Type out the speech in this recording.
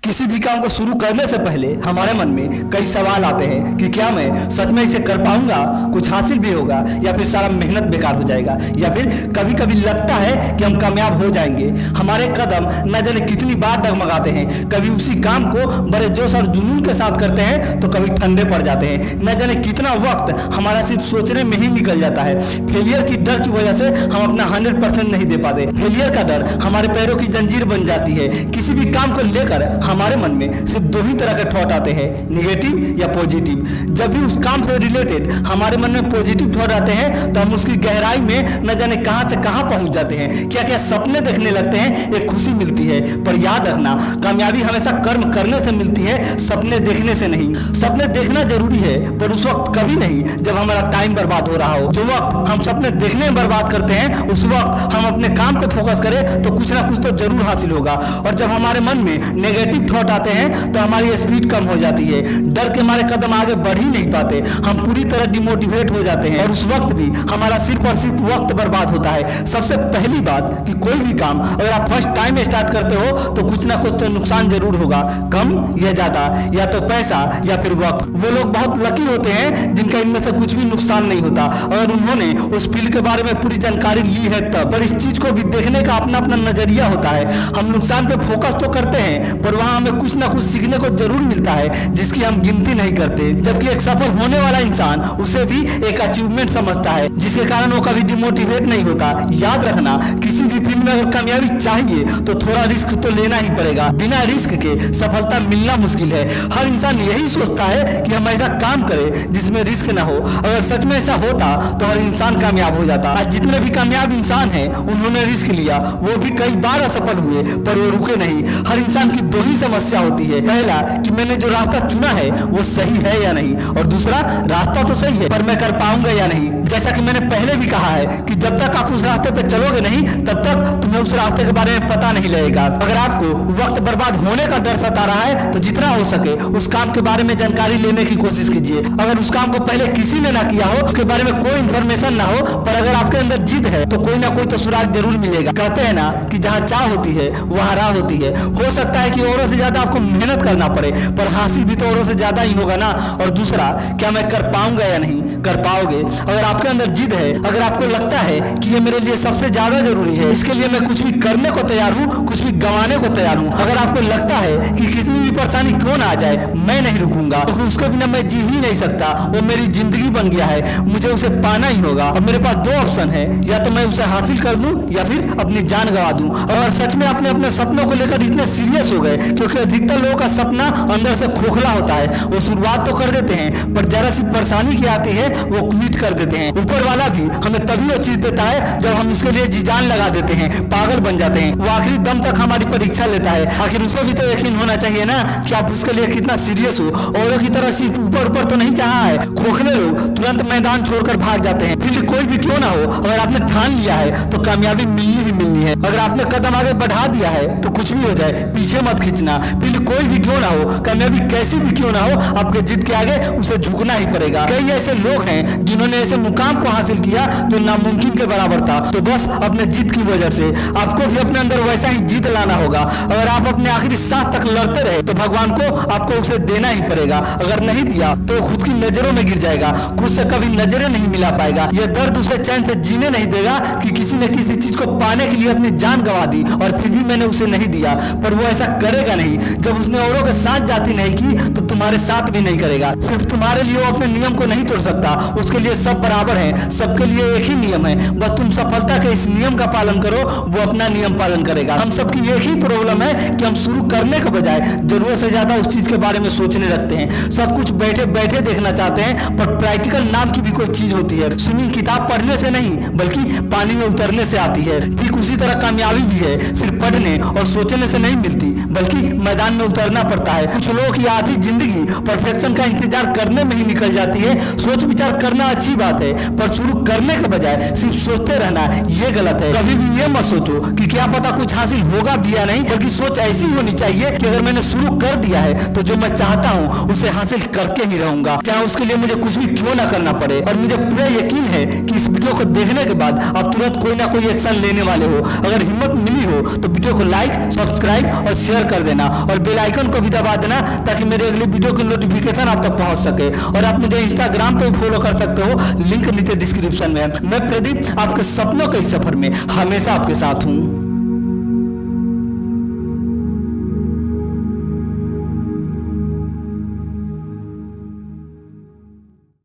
किसी भी काम को शुरू करने से पहले हमारे मन में कई सवाल आते हैं कि क्या मैं सच में इसे कर पाऊंगा, कुछ हासिल भी होगा या फिर सारा मेहनत बेकार हो जाएगा, या फिर कभी कभी लगता है कि हम कामयाब हो जाएंगे। हमारे कदम न जाने कितनी बार डगमगाते हैं, कभी उसी काम को बड़े जोश और जुनून के साथ करते हैं तो कभी ठंडे पड़ जाते हैं। न जाने कितना वक्त हमारा सिर्फ सोचने में ही निकल जाता है। फेलियर की डर की वजह से हम अपना 100% नहीं दे पाते। फेलियर का डर हमारे पैरों की जंजीर बन जाती है। किसी भी काम को लेकर हमारे मन में सिर्फ दो ही तरह के थॉट आते हैं, नेगेटिव या पॉजिटिव। जब भी उस काम से रिलेटेड हमारे मन में पॉजिटिव थॉट आते हैं तो हम उसकी गहराई में न जाने कहां से कहां पहुंच जाते हैं, क्या क्या सपने देखने लगते हैं। एक खुशी मिलती है, पर याद रखना कामयाबी हमेशा कर्म करने से मिलती है, सपने देखने से नहीं। सपने देखना जरूरी है पर उस वक्त कभी नहीं जब हमारा टाइम बर्बाद हो रहा हो। जो वक्त हम सपने देखने में बर्बाद करते हैं उस वक्त हम अपने काम पे फोकस करें तो कुछ ना कुछ तो जरूर हासिल होगा। और जब हमारे मन में नेगेटिव थॉट आते हैं तो हमारी स्पीड कम हो जाती है, डर के हमारे कदम आगे बढ़ ही नहीं पाते, हम पूरी तरह डिमोटिवेट हो जाते हैं और उस वक्त भी हमारा सिर्फ और सिर्फ वक्त बर्बाद होता है। सबसे पहली बात कि कोई भी काम अगर आप फर्स्ट टाइम स्टार्ट करते हो तो कुछ ना कुछ तो नुकसान जरूर होगा, कम या ज्यादा, या तो पैसा या फिर वक्त। वो लोग बहुत लकी होते हैं जिनका इनमें से कुछ भी नुकसान नहीं होता और उन्होंने उस फील्ड के बारे में पूरी जानकारी ली है तब। पर इस चीज को भी देखने का अपना अपना नजरिया होता है। हम नुकसान पे फोकस तो करते हैं पर वहां हमें कुछ ना कुछ सीखने को जरूर मिलता है जिसकी हम गिनती नहीं करते। जबकि एक सफल होने वाला इंसान उसे भी एक अचीवमेंट समझता है जिसके कारण वो कभी डिमोटिवेट नहीं होता। याद रखना किसी भी फील्ड में अगर कामयाबी चाहिए तो थोड़ा रिस्क तो लेना ही पड़ेगा। बिना रिस्क के सफलता मिलना मुश्किल है। हर इंसान यही सोचता है कि हम ऐसा काम करें जिसमें रिस्क ना हो। अगर सच में ऐसा होता तो हर इंसान कामयाब हो जाता। आज जितने भी कामयाब इंसान हैं उन्होंने रिस्क लिया, वो भी कई बार असफल हुए पर वो रुके नहीं। हर इंसान की दो ही समस्या होती है, पहला कि मैंने जो रास्ता चुना है वो सही है या नहीं, और दूसरा रास्ता तो सही है पर मैं कर पाऊंगा या नहीं। जैसा कि मैंने पहले भी कहा है कि जब तक आप उस रास्ते पे चलोगे नहीं तब तक तुम्हें उस रास्ते के बारे में पता नहीं लगेगा। अगर आपको वक्त बर्बाद होने का डर सता रहा है तो जितना हो सके उस काम के बारे में जानकारी लेने की कोशिश कीजिए। अगर उस काम को पहले किसी ने ना किया हो, उसके बारे में कोई इन्फॉर्मेशन ना हो, पर अगर आपके अंदर जिद है तो कोई ना कोई तो सुराग जरूर मिलेगा। कहते हैं ना कि जहाँ चाह होती है वहाँ राह होती है। हो सकता है कि औरों से ज्यादा आपको मेहनत करना पड़े पर हासिल भी तो औरों से ज्यादा ही होगा ना। और दूसरा, क्या मैं कर पाऊंगा या नहीं, कर पाओगे। अगर आपके अंदर जिद है, अगर आपको लगता है कि ये मेरे लिए सबसे ज्यादा जरूरी है, इसके लिए मैं कुछ भी करने को तैयार हूँ, कुछ भी गंवाने को तैयार हूँ, अगर आपको लगता है कि कितनी भी परेशानी क्यों ना आ जाए मैं नहीं रुकूंगा, तो उसके बिना मैं जी ही नहीं सकता, वो मेरी जिंदगी बन गया है, मुझे उसे पाना ही होगा। और मेरे पास दो ऑप्शन है, या तो मैं उसे हासिल कर लूं या फिर अपनी जान गंवा दूं। अगर सच में आपने अपने सपनों को लेकर इतने सीरियस हो गए, क्योंकि अधिकतर लोगों का सपना अंदर से खोखला होता है, वो शुरुआत तो कर देते हैं पर जरा सी परेशानी की आती है वो क्विट कर देते हैं। ऊपर वाला भी हमें तभी वो चीज देता है जब हम उसके लिए जी जान लगा देते हैं, पागल बन जाते हैं। वो आखिरी दम तक हमारी परीक्षा लेता है। आखिर उसे भी तो यकीन होना चाहिए ना कि आप उसके लिए कितना सीरियस हो। औरों की तरह सिर्फ ऊपर ऊपर तो नहीं चाहा है। खोखले लोग तुरंत मैदान छोड़कर भाग जाते हैं। फिर कोई भी क्यों ना हो, अगर आपने ठान लिया है तो कामयाबी मिलनी ही मिलनी है। अगर आपने कदम आगे बढ़ा दिया है तो कुछ भी हो जाए पीछे मत खींचना। फिर कोई भी क्यों ना हो, कामयाबी कैसी भी क्यों ना हो, आपके जिद के आगे उसे झुकना ही पड़ेगा। कई ऐसे लोग हैं जिन्होंने ऐसे मुकाम को हासिल किया जो नामुमकिन के बराबर था, तो बस अपने जिद की वजह से आपको भी अपने अंदर वैसा ही जिद लाना होगा। अगर आप अपने आखिरी सांस तक लड़ते रहे तो भगवान को आपको उसे देना ही पड़ेगा। अगर नहीं दिया तो खुद की नजरों में गिर जाएगा, खुद से कभी नजरें नहीं मिला पाएगा। यह दर्द उसे चैन से जीने नहीं देगा कि किसी ने किसी चीज को पाने के लिए अपनी जान गंवा दी और फिर भी मैंने उसे नहीं दिया। पर वो ऐसा करेगा नहीं। जब उसने औरों के साथ जाती नहीं की तो तुम्हारे साथ भी नहीं करेगा। सिर्फ तुम्हारे लिए वो अपने नियम को नहीं तोड़ सकता, उसके लिए सब बराबर हैं, सबके लिए एक ही नियम है। बस तुम सफलता के इस नियम का पालन करो, वो अपना नियम पालन करेगा। हम सबकी एक ही प्रॉब्लम है कि हम शुरू करने के बजाय जरूरत से ज्यादा उस चीज के बारे में सोचने लगते हैं। सब कुछ बैठे बैठे देखना चाहते हैं, पर प्रैक्टिकल नाम की भी कोई चीज होती है। स्विमिंग किताब पढ़ने से नहीं बल्कि पानी में उतरने से आती है। ठीक उसी तरह कामयाबी भी है, सिर्फ पढ़ने और सोचने से नहीं मिलती बल्कि मैदान में उतरना पड़ता है। कुछ लोगों की आधी जिंदगी परफेक्शन का इंतजार करने में ही निकल जाती है। सोच विचार करना अच्छी बात है पर शुरू करने के बजाय सिर्फ सोचते रहना ये गलत है। कभी भी ये मत सोचो कि क्या पता कुछ हासिल होगा भी या नहीं, बल्कि सोच ऐसी होनी चाहिए कि अगर मैंने शुरू कर दिया है तो जो मैं चाहता हूँ उसे हासिल करके ही रहूंगा, चाहे उसके लिए मुझे कुछ भी क्यों ना करना पड़े। और मुझे पूरा यकीन है कि इस वीडियो को देखने के बाद आप तुरंत कोई ना कोई एक्शन लेने वाले हो। अगर हिम्मत मिली हो तो वीडियो को लाइक, सब्सक्राइब और शेयर कर देना और बेल आइकन को भी दबा देना ताकि मेरे अगली वीडियो की नोटिफिकेशन आप तक पहुंच सके। और आप मुझे इंस्टाग्राम पे फॉलो कर सकते हो, लिंक नीचे डिस्क्रिप्शन में है। मैं प्रदीप आपके सपनों के इस सफर में हमेशा आपके साथ हूँ।